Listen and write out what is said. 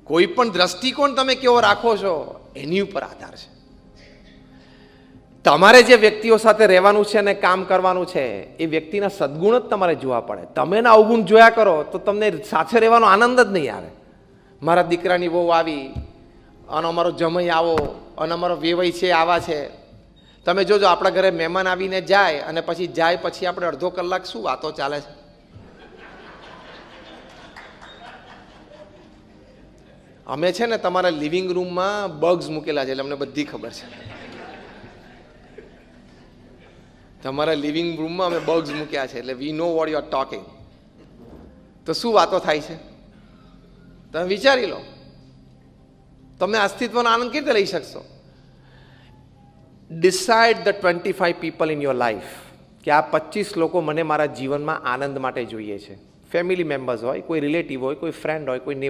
કોઈ પણ દ્રષ્ટિકોણ તમે કેવો રાખો છો એની ઉપર આધાર છે. તમારે જે વ્યક્તિઓ સાથે રહેવાનું છે અને કામ કરવાનું છે એ વ્યક્તિના સદગુણ જ તમારે જોવા પડે. તમે એના અવગુણ જોયા કરો તો તમને સાથે રહેવાનો આનંદ જ નહીં આવે. મારા દીકરાની વહુ આવી અને અમારો જમાઈ આવો અને અમારો વેવાઈ છે આવા છે. તમે જોજો આપણા ઘરે મહેમાન આવીને જાય અને પછી જાય પછી આપણે અડધો કલાક શું વાતો ચાલે છે. અમે છે ને તમારા લિવિંગ રૂમમાં બગ્સ મૂકેલા છે એટલે અમને બધી ખબર છે. તમારા લિવિંગ રૂમમાં અમે બગ્સ મૂક્યા છે એટલે we know what you are talking. તો શું વાતો થાય છે તમે વિચારી લો. તમે અસ્તિત્વનો આનંદ કેવી રીતે લઈ શકશો? Decide the 25 people in your life કે આ 25 લોકો મને મારા જીવનમાં આનંદ માટે જોઈએ છે. ફેમિલી મેમ્બર્સ હોય, કોઈ રિલેટિવ હોય, કોઈ ફ્રેન્ડ હોય, કોઈ નેબર